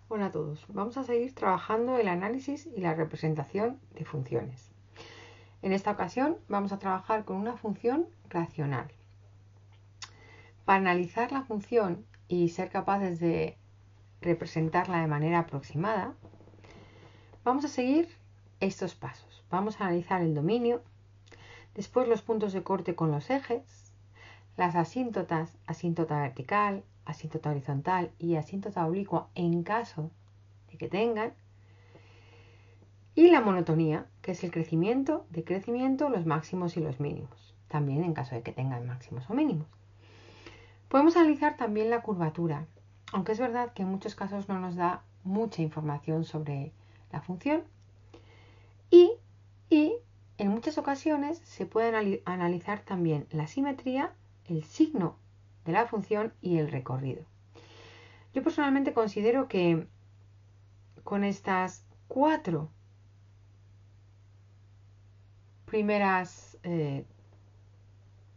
Hola a todos. Vamos a seguir trabajando el análisis y la representación de funciones. En esta ocasión vamos a trabajar con una función racional. Para analizar la función y ser capaces de representarla de manera aproximada, vamos a seguir estos pasos. Vamos a analizar el dominio, después los puntos de corte con los ejes, las asíntotas, asíntota vertical, asíntota horizontal y asíntota oblicua en caso de que tengan, y la monotonía, que es el crecimiento, decrecimiento, los máximos y los mínimos, también en caso de que tengan máximos o mínimos. Podemos analizar también la curvatura, aunque es verdad que en muchos casos no nos da mucha información sobre la función y en muchas ocasiones se puede analizar también la simetría, el signo de la función y el recorrido. Yo personalmente considero que con estas cuatro primeras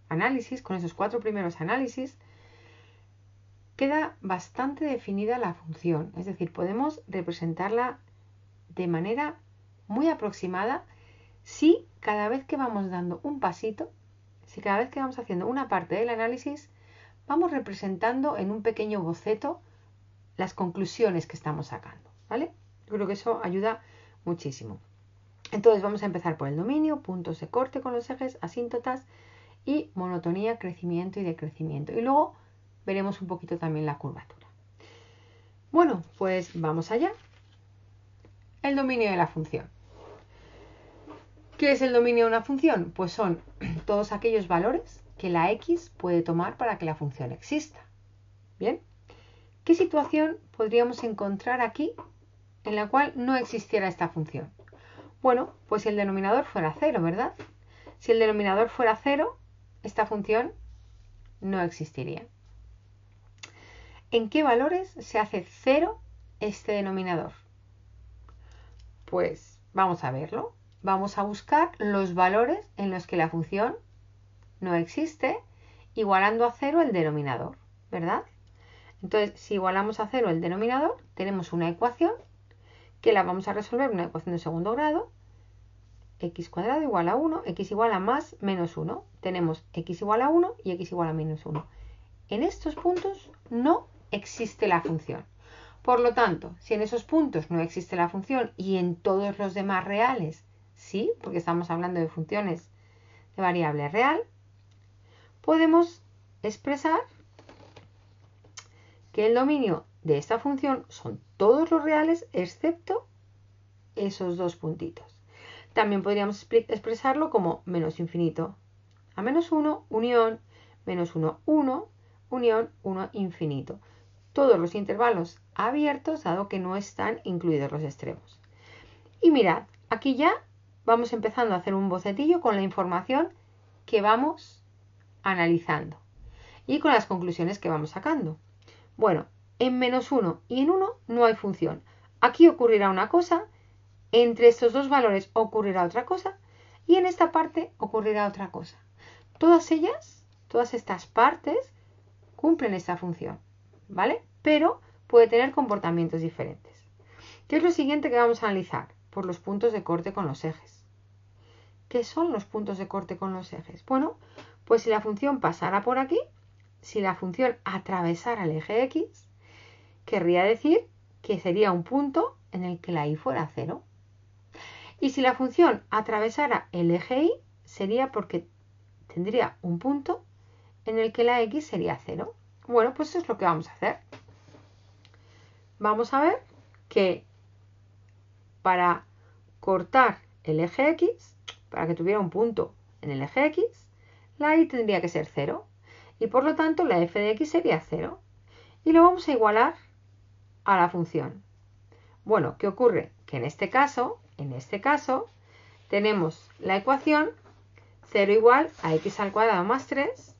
análisis, con esos cuatro primeros análisis, queda bastante definida la función. Es decir, podemos representarla de manera muy aproximada si cada vez que vamos dando un pasito, si cada vez que vamos haciendo una parte del análisis, vamos representando en un pequeño boceto las conclusiones que estamos sacando, ¿vale? Yo creo que eso ayuda muchísimo. Entonces vamos a empezar por el dominio, puntos de corte con los ejes, asíntotas y monotonía, crecimiento y decrecimiento. Y luego veremos un poquito también la curvatura. Bueno, pues vamos allá. El dominio de la función. ¿Qué es el dominio de una función? Pues son todos aquellos valores que la x puede tomar para que la función exista. ¿Bien? ¿Qué situación podríamos encontrar aquí en la cual no existiera esta función? Bueno, pues si el denominador fuera 0, ¿verdad? Si el denominador fuera 0, esta función no existiría. ¿En qué valores se hace 0 este denominador? Pues vamos a verlo. Vamos a buscar los valores en los que la función no existe, igualando a 0 el denominador, ¿verdad? Entonces, si igualamos a 0 el denominador, tenemos una ecuación que la vamos a resolver, una ecuación de segundo grado, x cuadrado igual a 1, x igual a más menos 1. Tenemos x igual a 1 y x igual a menos 1. En estos puntos no existe la función. Por lo tanto, si en esos puntos no existe la función y en todos los demás reales sí, porque estamos hablando de funciones de variable real, podemos expresar que el dominio de esta función son todos los reales excepto esos dos puntitos. También podríamos expresarlo como menos infinito a menos 1, unión, menos 1, 1, unión, 1, infinito. Todos los intervalos abiertos, dado que no están incluidos los extremos. Y mirad, aquí ya vamos empezando a hacer un bocetillo con la información que vamos analizando y con las conclusiones que vamos sacando. Bueno, en menos 1 y en 1 no hay función. Aquí ocurrirá una cosa, entre estos dos valores ocurrirá otra cosa y en esta parte ocurrirá otra cosa. Todas ellas, todas estas partes, cumplen esta función, ¿vale? Pero puede tener comportamientos diferentes. ¿Qué es lo siguiente que vamos a analizar? Por los puntos de corte con los ejes. ¿Qué son los puntos de corte con los ejes? Bueno, pues si la función pasara por aquí, si la función atravesara el eje x, querría decir que sería un punto en el que la y fuera 0. Y si la función atravesara el eje y, sería porque tendría un punto en el que la x sería 0. Bueno, pues eso es lo que vamos a hacer. Vamos a ver que para cortar el eje x, para que tuviera un punto en el eje x, la y tendría que ser 0. Y por lo tanto la f de x sería 0. Y lo vamos a igualar a la función. Bueno, ¿qué ocurre? Que en este caso, tenemos la ecuación 0 igual a x al cuadrado más 3,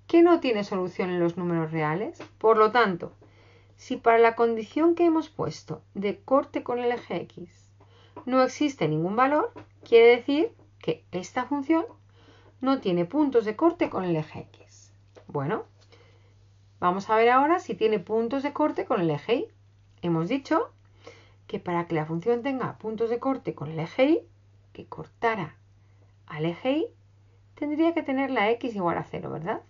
que no tiene solución en los números reales. Por lo tanto, si para la condición que hemos puesto de corte con el eje x no existe ningún valor, quiere decir que esta función no tiene puntos de corte con el eje x. Bueno, vamos a ver ahora si tiene puntos de corte con el eje y. Hemos dicho que para que la función tenga puntos de corte con el eje Y, que cortara al eje Y, tendría que tener la x igual a 0, ¿verdad?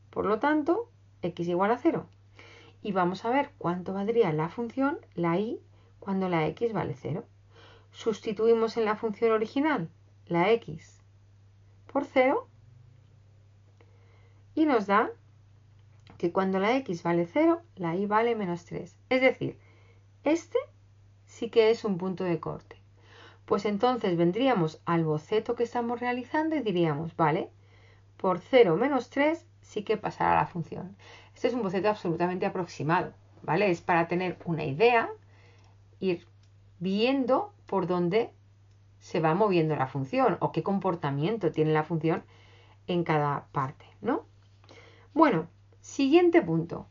Por lo tanto, x igual a 0. Y vamos a ver cuánto valdría la función, la y, cuando la x vale 0. Sustituimos en la función original la x por 0 y nos da que cuando la x vale 0, la y vale menos 3. Es decir, este sí que es un punto de corte. Pues entonces vendríamos al boceto que estamos realizando y diríamos, vale, por 0 menos 3 sí que pasará la función. Este es un boceto absolutamente aproximado, ¿vale? Es para tener una idea, ir viendo por dónde se va moviendo la función o qué comportamiento tiene la función en cada parte, ¿no? Bueno, siguiente punto.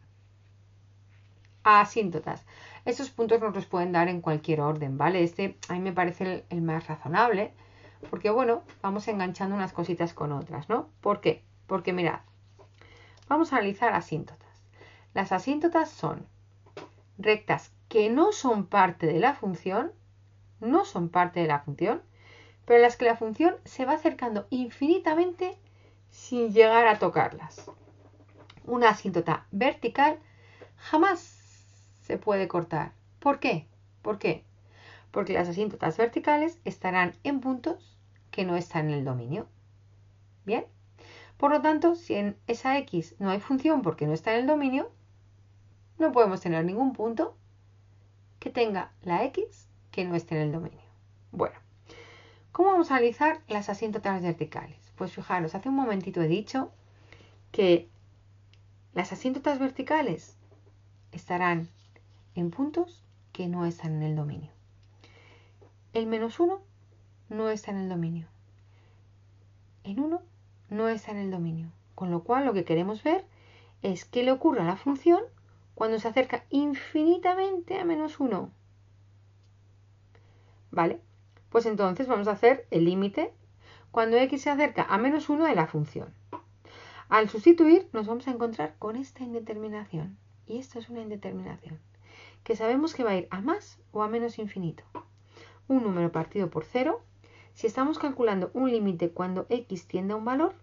Asíntotas. Estos puntos nos los pueden dar en cualquier orden, ¿vale? Este a mí me parece el más razonable porque, bueno, vamos enganchando unas cositas con otras, ¿no? ¿Por qué? Porque mirad, vamos a analizar asíntotas. Las asíntotas son rectas que no son parte de la función, pero en las que la función se va acercando infinitamente sin llegar a tocarlas. Una asíntota vertical jamás se puede cortar. ¿Por qué? ¿Por qué? Porque las asíntotas verticales estarán en puntos que no están en el dominio. ¿Bien? Por lo tanto, si en esa x no hay función porque no está en el dominio, no podemos tener ningún punto que tenga la x que no esté en el dominio. Bueno, ¿cómo vamos a analizar las asíntotas verticales? Pues fijaros, hace un momentito he dicho que las asíntotas verticales estarán en puntos que no están en el dominio. El menos 1 no está en el dominio. El 1 no está en el dominio. Con lo cual lo que queremos ver es qué le ocurre a la función cuando se acerca infinitamente a menos 1. ¿Vale? Pues entonces vamos a hacer el límite cuando x se acerca a menos 1 de la función. Al sustituir nos vamos a encontrar con esta indeterminación. Y esto es una indeterminación que sabemos que va a ir a más o a menos infinito. Un número partido por 0, si estamos calculando un límite cuando x tiende a un valor,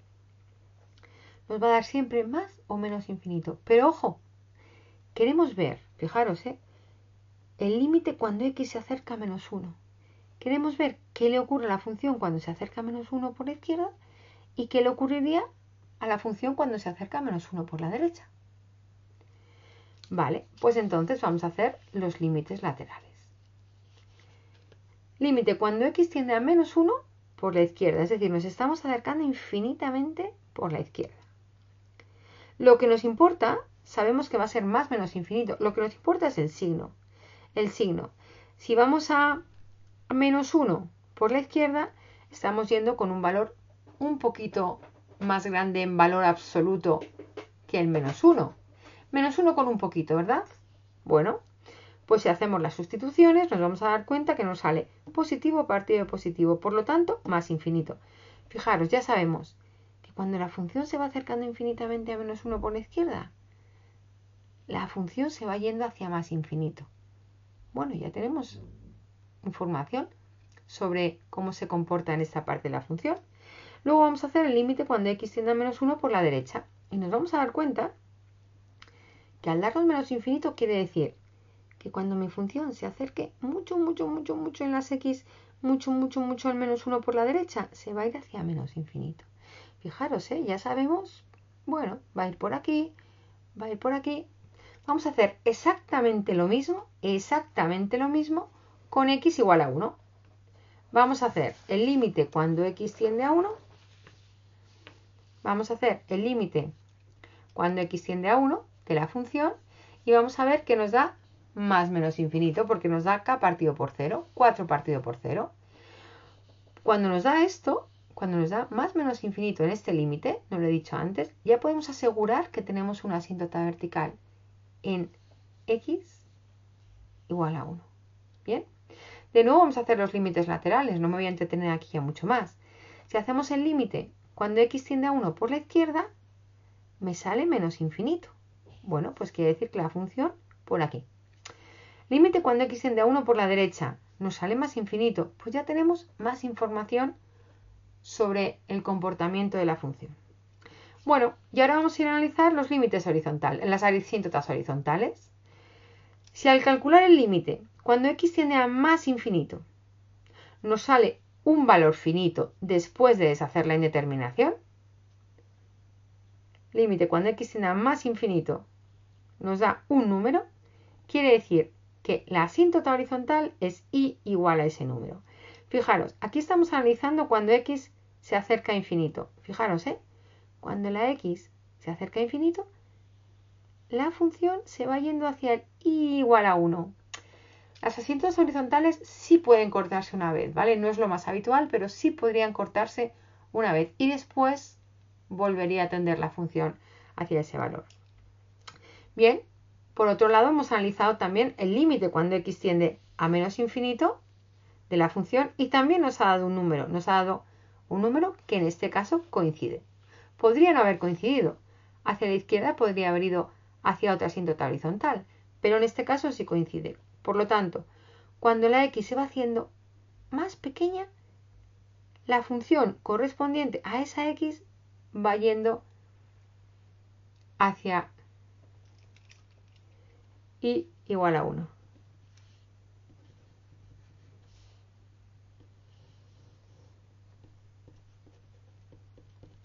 nos va a dar siempre más o menos infinito. Pero ojo, queremos ver, fijaros, el límite cuando x se acerca a menos 1. Queremos ver qué le ocurre a la función cuando se acerca a menos 1 por la izquierda y qué le ocurriría a la función cuando se acerca a menos 1 por la derecha. Vale, pues entonces vamos a hacer los límites laterales. Límite cuando x tiende a menos 1 por la izquierda, es decir, nos estamos acercando infinitamente por la izquierda. Lo que nos importa, sabemos que va a ser más menos infinito, lo que nos importa es el signo. El signo. Si vamos a menos 1 por la izquierda, estamos yendo con un valor un poquito más grande en valor absoluto que el menos 1. Menos 1 con un poquito, ¿verdad? Bueno, pues si hacemos las sustituciones nos vamos a dar cuenta que nos sale positivo partido de positivo, por lo tanto, más infinito. Fijaros, ya sabemos que cuando la función se va acercando infinitamente a menos 1 por la izquierda, la función se va yendo hacia más infinito. Bueno, ya tenemos información sobre cómo se comporta en esta parte de la función. Luego vamos a hacer el límite cuando x tiende a menos 1 por la derecha. Y nos vamos a dar cuenta que al darnos menos infinito quiere decir que cuando mi función se acerque mucho en las x, mucho al menos 1 por la derecha, se va a ir hacia menos infinito. Fijaros, ya sabemos, bueno, va a ir por aquí, va a ir por aquí. Vamos a hacer exactamente lo mismo con x igual a 1. Vamos a hacer el límite cuando x tiende a 1. Vamos a hacer el límite cuando x tiende a 1 de la función y vamos a ver que nos da más menos infinito porque nos da k partido por 0, 4 partido por 0. Cuando nos da esto, cuando nos da más menos infinito en este límite, no lo he dicho antes, ya podemos asegurar que tenemos una asíntota vertical en x igual a 1. ¿Bien? De nuevo vamos a hacer los límites laterales, no me voy a entretener aquí ya mucho más. Si hacemos el límite cuando x tiende a 1 por la izquierda, me sale menos infinito. Bueno, pues quiere decir que la función por aquí. Límite cuando x tiende a 1 por la derecha. Nos sale más infinito. Pues ya tenemos más información sobre el comportamiento de la función. Bueno, y ahora vamos a ir a analizar los límites horizontales, las asíntotas horizontales. Si al calcular el límite, cuando x tiende a más infinito, nos sale un valor finito después de deshacer la indeterminación, límite cuando x tiende a más infinito nos da un número, quiere decir que la asíntota horizontal es y igual a ese número. Fijaros, aquí estamos analizando cuando x se acerca a infinito. Fijaros, cuando la x se acerca a infinito, la función se va yendo hacia el y igual a 1. Las asíntotas horizontales sí pueden cortarse una vez, ¿vale? No es lo más habitual, pero sí podrían cortarse una vez y después volvería a tender la función hacia ese valor. Bien, por otro lado hemos analizado también el límite cuando x tiende a menos infinito de la función y también nos ha dado un número. Nos ha dado un número que en este caso coincide. Podría no haber coincidido. Hacia la izquierda podría haber ido hacia otra asíntota horizontal, pero en este caso sí coincide. Por lo tanto, cuando la x se va haciendo más pequeña, la función correspondiente a esa x va yendo hacia y igual a 1.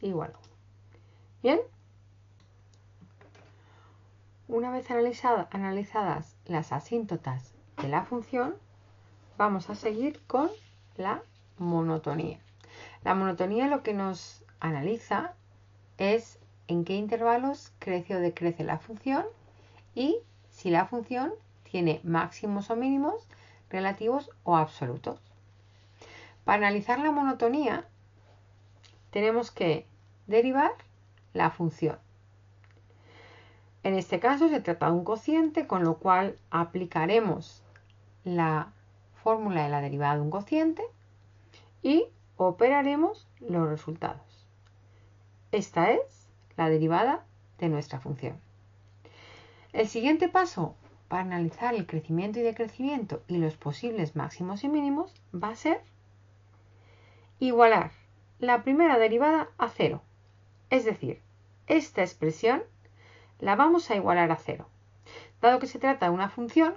Igual a 1. ¿Bien? Una vez analizadas las asíntotas de la función, vamos a seguir con la monotonía. La monotonía lo que nos analiza es en qué intervalos crece o decrece la función y si la función tiene máximos o mínimos relativos o absolutos. Para analizar la monotonía tenemos que derivar la función. En este caso se trata de un cociente, con lo cual aplicaremos la fórmula de la derivada de un cociente y operaremos los resultados. Esta es la derivada de nuestra función. El siguiente paso para analizar el crecimiento y decrecimiento y los posibles máximos y mínimos va a ser igualar la primera derivada a 0. Es decir, esta expresión la vamos a igualar a 0. Dado que se trata de una función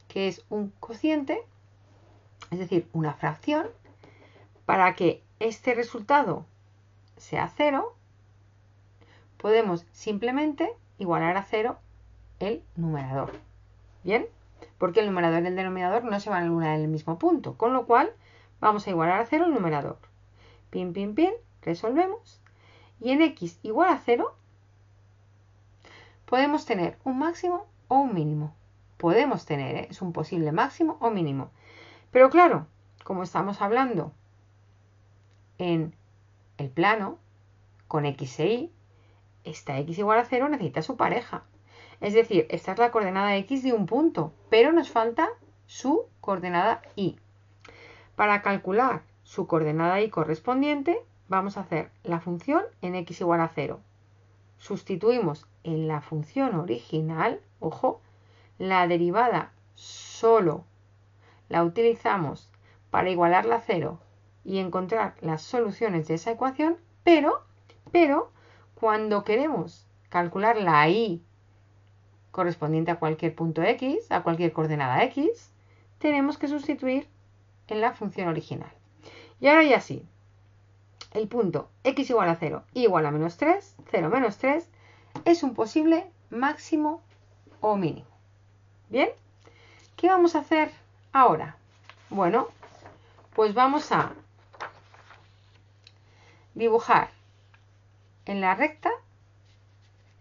que es un cociente, es decir, una fracción, para que este resultado sea 0, podemos simplemente igualar a 0 el numerador. ¿Bien? Porque el numerador y el denominador no se van a anular en el mismo punto, con lo cual vamos a igualar a 0 el numerador. Pin, pin, pin, resolvemos. Y en x igual a 0 podemos tener un máximo o un mínimo. Podemos tener, es un posible máximo o mínimo. Pero claro, como estamos hablando en el plano con x e y, esta x igual a 0 necesita su pareja. Es decir, esta es la coordenada x de un punto, pero nos falta su coordenada y. Para calcular su coordenada y correspondiente, vamos a hacer la función en x igual a 0. Sustituimos en la función original, ojo, la derivada solo la utilizamos para igualarla a 0 y encontrar las soluciones de esa ecuación, pero cuando queremos calcular la y correspondiente a cualquier punto x, a cualquier coordenada x, tenemos que sustituir en la función original. Y ahora ya sí, el punto x igual a 0 y igual a menos 3, 0 menos 3, es un posible máximo o mínimo. ¿Bien? ¿Qué vamos a hacer ahora? Bueno, pues vamos a dibujar en la recta,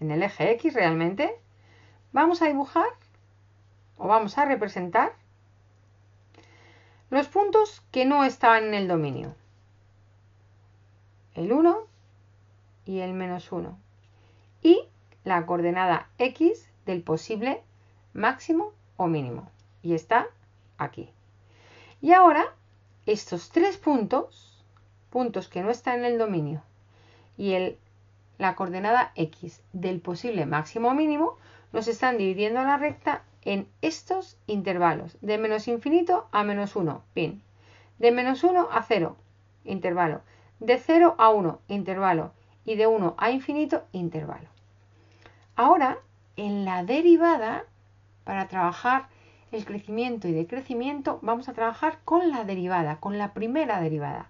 en el eje X realmente, vamos a dibujar o vamos a representar los puntos que no estaban en el dominio. El 1 y el menos 1. Y la coordenada X del posible máximo o mínimo. Y está aquí. Y ahora, estos tres puntos que no están en el dominio, y la coordenada X del posible máximo o mínimo, nos están dividiendo la recta en estos intervalos, de menos infinito a menos 1, pin, de menos 1 a 0, intervalo, de 0 a 1, intervalo, y de 1 a infinito, intervalo. Ahora, en la derivada, para trabajar el crecimiento y decrecimiento, vamos a trabajar con la derivada, con la primera derivada.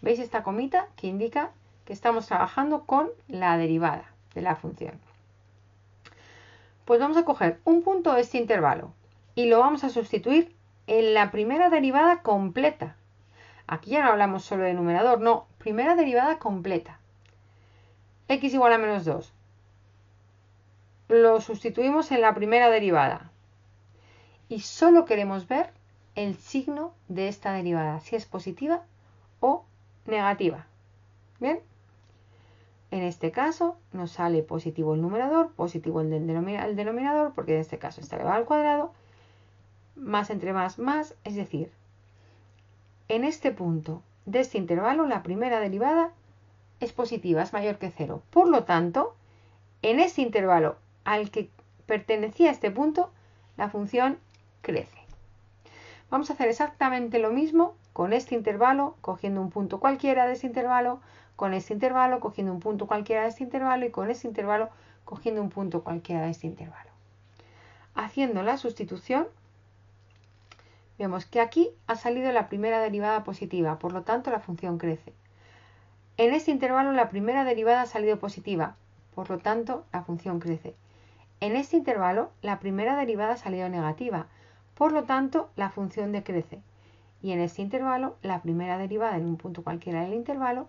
¿Veis esta comita que indica que estamos trabajando con la derivada de la función? Pues vamos a coger un punto de este intervalo y lo vamos a sustituir en la primera derivada completa. Aquí ya no hablamos solo de numerador, no, primera derivada completa. X igual a menos 2. Lo sustituimos en la primera derivada. Y solo queremos ver el signo de esta derivada, si es positiva o negativa. ¿Bien? En este caso nos sale positivo el numerador, positivo el denominador, porque en este caso está elevado al cuadrado, más entre más, es decir, en este punto de este intervalo la primera derivada es positiva, es mayor que 0. Por lo tanto, en este intervalo al que pertenecía este punto, la función crece. Vamos a hacer exactamente lo mismo con este intervalo, cogiendo un punto cualquiera de este intervalo, con este intervalo, cogiendo un punto cualquiera de este intervalo y con este intervalo, cogiendo un punto cualquiera de este intervalo. Haciendo la sustitución, vemos que aquí ha salido la primera derivada positiva, por lo tanto la función crece. En este intervalo la primera derivada ha salido positiva, por lo tanto la función crece. En este intervalo la primera derivada ha salido negativa, por lo tanto la función decrece. Y en este intervalo la primera derivada en un punto cualquiera del intervalo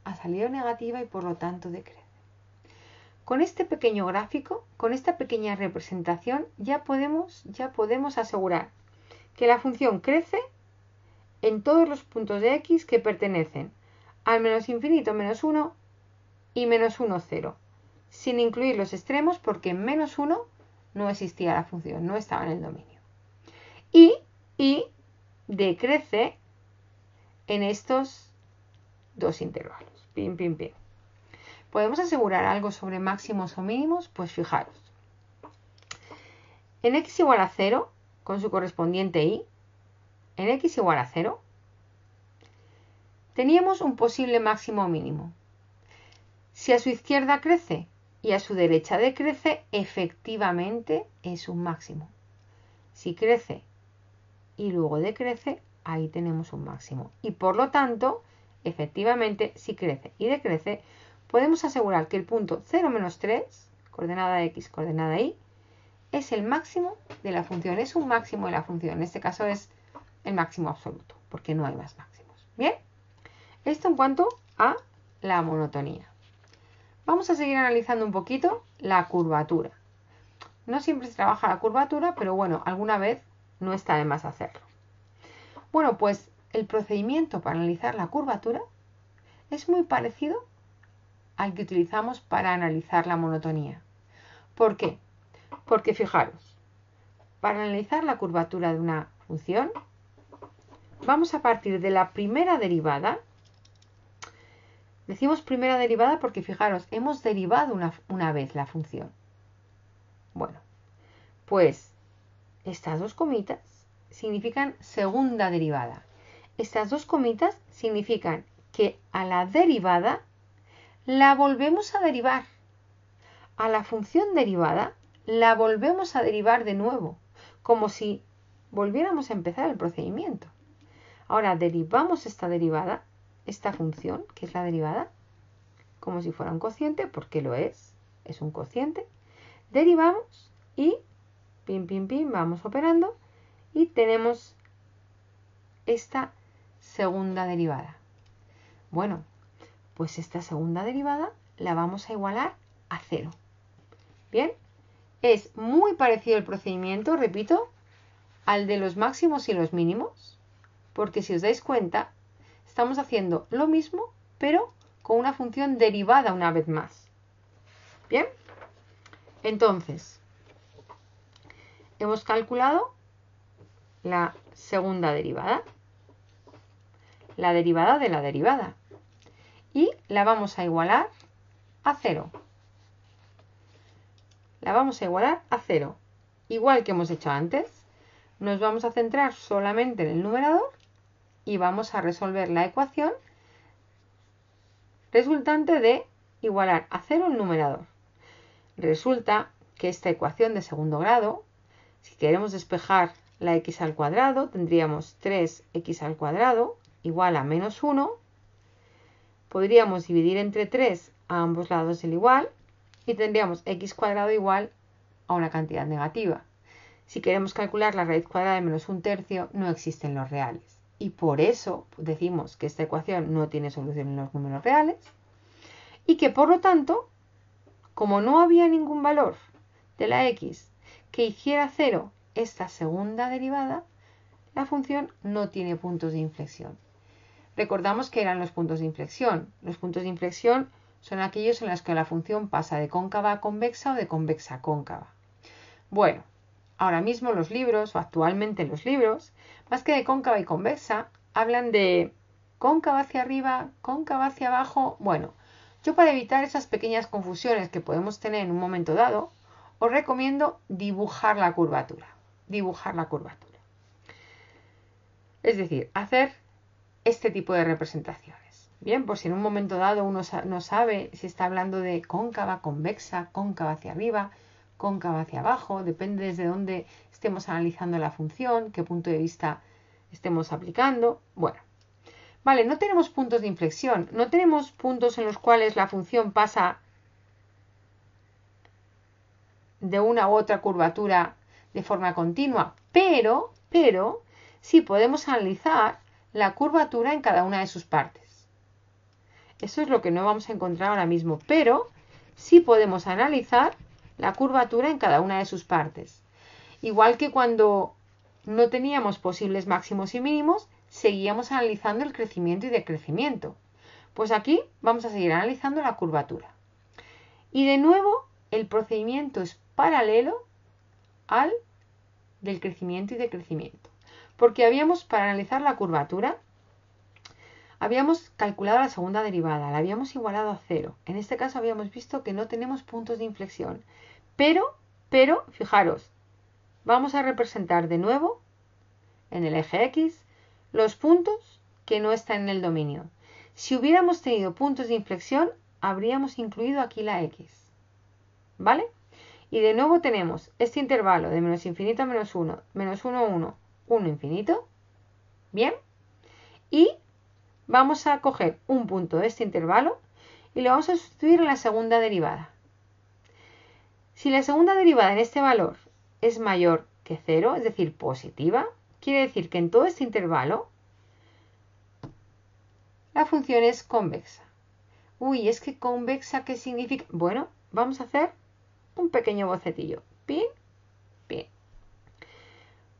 ha salido negativa y por lo tanto decrece. Con este pequeño gráfico, con esta pequeña representación, ya podemos asegurar que la función crece en todos los puntos de x que pertenecen al menos infinito menos 1 y menos 1, 0, sin incluir los extremos porque en menos 1 no existía la función, no estaba en el dominio. Y decrece en estos dos intervalos. Pin, pin, pin. ¿Podemos asegurar algo sobre máximos o mínimos? Pues fijaros. En x igual a 0, con su correspondiente y, en x igual a 0, teníamos un posible máximo o mínimo. Si a su izquierda crece y a su derecha decrece, efectivamente es un máximo. Si crece y luego decrece, ahí tenemos un máximo. Y por lo tanto, efectivamente, si crece y decrece, podemos asegurar que el punto 0 menos 3, coordenada x, coordenada y, es el máximo de la función. Es un máximo de la función. En este caso es el máximo absoluto, porque no hay más máximos. Bien, esto en cuanto a la monotonía. Vamos a seguir analizando un poquito la curvatura. No siempre se trabaja la curvatura, pero bueno, alguna vez no está de más hacerlo. Bueno, pues el procedimiento para analizar la curvatura es muy parecido al que utilizamos para analizar la monotonía. ¿Por qué? Porque fijaros, para analizar la curvatura de una función, vamos a partir de la primera derivada. Decimos primera derivada porque fijaros, hemos derivado una vez la función. Bueno, pues estas dos comitas significan segunda derivada. Estas dos comitas significan que a la derivada la volvemos a derivar. A la función derivada la volvemos a derivar de nuevo, como si volviéramos a empezar el procedimiento. Ahora derivamos esta derivada, esta función, que es la derivada, como si fuera un cociente, porque lo es un cociente. Derivamos y pin, pin, pin, vamos operando y tenemos esta segunda derivada. Bueno, pues esta segunda derivada la vamos a igualar a 0. Bien, es muy parecido el procedimiento, repito, al de los máximos y los mínimos, porque si os dais cuenta, estamos haciendo lo mismo, pero con una función derivada una vez más. Bien, entonces, hemos calculado la segunda derivada, la derivada de la derivada, y la vamos a igualar a 0. La vamos a igualar a 0. igual que hemos hecho antes, nos vamos a centrar solamente en el numerador y vamos a resolver la ecuación resultante de igualar a 0 el numerador. Resulta que esta ecuación de segundo grado, si queremos despejar la x al cuadrado, tendríamos 3x al cuadrado igual a menos 1. Podríamos dividir entre 3 a ambos lados el igual y tendríamos x cuadrado igual a una cantidad negativa. Si queremos calcular la raíz cuadrada de menos 1/3, no existen los reales. Y por eso decimos que esta ecuación no tiene solución en los números reales y que por lo tanto, como no había ningún valor de la x que hiciera 0 esta segunda derivada, la función no tiene puntos de inflexión. Recordamos que eran los puntos de inflexión. Los puntos de inflexión son aquellos en los que la función pasa de cóncava a convexa o de convexa a cóncava. Bueno, ahora mismo los libros, o actualmente los libros, más que de cóncava y convexa, hablan de cóncava hacia arriba, cóncava hacia abajo. Bueno, yo para evitar esas pequeñas confusiones que podemos tener en un momento dado, os recomiendo dibujar la curvatura. Dibujar la curvatura. Es decir, hacer este tipo de representaciones. Bien, por si en un momento dado uno no sabe si está hablando de cóncava, convexa, cóncava hacia arriba, cóncava hacia abajo, depende desde dónde estemos analizando la función, qué punto de vista estemos aplicando. Bueno, vale, no tenemos puntos de inflexión, no tenemos puntos en los cuales la función pasa de una u otra curvatura de forma continua, pero sí podemos analizar la curvatura en cada una de sus partes. Eso es lo que no vamos a encontrar ahora mismo, pero sí podemos analizar la curvatura en cada una de sus partes. Igual que cuando no teníamos posibles máximos y mínimos, seguíamos analizando el crecimiento y decrecimiento. Pues aquí vamos a seguir analizando la curvatura. Y de nuevo, el procedimiento es paralelo al del crecimiento y decrecimiento. Porque para analizar la curvatura, habíamos calculado la segunda derivada, la habíamos igualado a 0. En este caso habíamos visto que no tenemos puntos de inflexión. Pero, fijaros, vamos a representar de nuevo en el eje X los puntos que no están en el dominio. Si hubiéramos tenido puntos de inflexión, habríamos incluido aquí la X. ¿Vale? Y de nuevo tenemos este intervalo de menos infinito a menos 1, menos 1, 1, 1 infinito. ¿Bien? Y vamos a coger un punto de este intervalo y lo vamos a sustituir en la segunda derivada. Si la segunda derivada en este valor es mayor que 0, es decir, positiva, quiere decir que en todo este intervalo la función es convexa. Uy, es que convexa, ¿qué significa? Bueno, vamos a hacer un pequeño bocetillo. Pin, pin.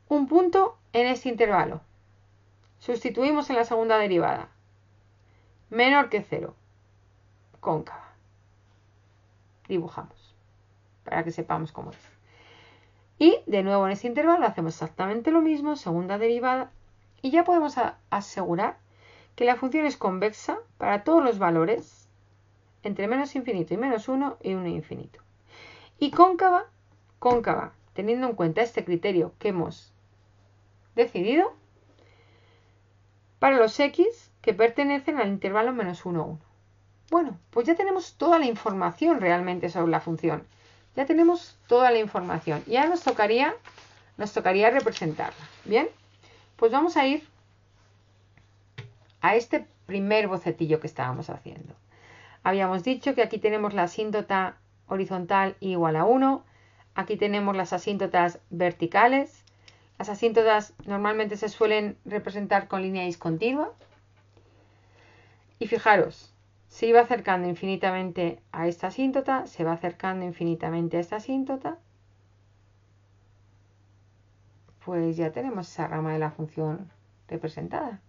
Un punto en este intervalo. Sustituimos en la segunda derivada. Menor que 0. Cóncava. Dibujamos para que sepamos cómo es. Y de nuevo en este intervalo hacemos exactamente lo mismo, segunda derivada, y ya podemos asegurar que la función es convexa para todos los valores entre menos infinito y menos 1 y 1 infinito. Y cóncava, teniendo en cuenta este criterio que hemos decidido, para los x que pertenecen al intervalo menos 1, 1. Bueno, pues ya tenemos toda la información realmente sobre la función. Ya tenemos toda la información. Y ahora nos tocaría representarla. ¿Bien? Pues vamos a ir a este primer bocetillo que estábamos haciendo. Habíamos dicho que aquí tenemos la asíntota horizontal igual a 1. Aquí tenemos las asíntotas verticales. Las asíntotas normalmente se suelen representar con línea discontinua. Y fijaros, se iba acercando infinitamente a esta asíntota, se va acercando infinitamente a esta asíntota. Pues ya tenemos esa rama de la función representada.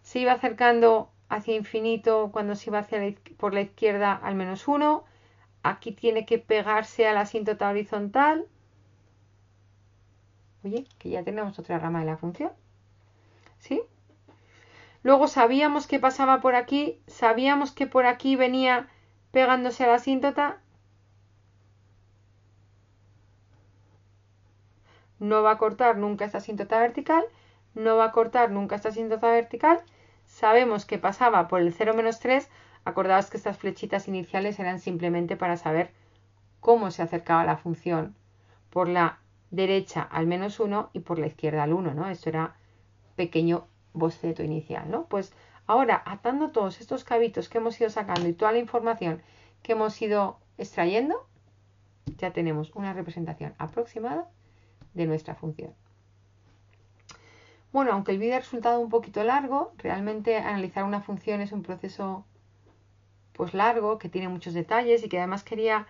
Se iba acercando hacia infinito cuando se iba por la izquierda al menos 1. Aquí tiene que pegarse a la asíntota horizontal. Oye, que ya tenemos otra rama de la función. ¿Sí? Luego sabíamos que pasaba por aquí, sabíamos que por aquí venía pegándose a la asíntota. no va a cortar nunca esta asíntota vertical, no va a cortar nunca esta asíntota vertical. Sabemos que pasaba por el 0 menos 3. Acordaos que estas flechitas iniciales eran simplemente para saber cómo se acercaba la función por la derecha al menos 1 y por la izquierda al 1, ¿no? Esto era pequeño boceto inicial, ¿no? Pues ahora, atando todos estos cabitos que hemos ido sacando y toda la información que hemos ido extrayendo, ya tenemos una representación aproximada de nuestra función. Bueno, aunque el vídeo ha resultado un poquito largo, realmente analizar una función es un proceso pues largo, que tiene muchos detalles y que además quería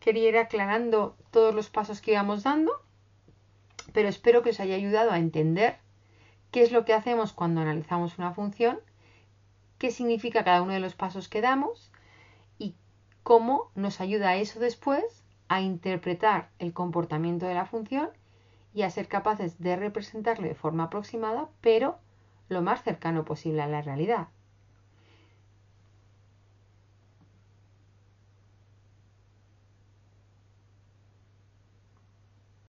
ir aclarando todos los pasos que íbamos dando, pero espero que os haya ayudado a entender qué es lo que hacemos cuando analizamos una función, qué significa cada uno de los pasos que damos y cómo nos ayuda eso después a interpretar el comportamiento de la función y a ser capaces de representarlo de forma aproximada, pero lo más cercano posible a la realidad.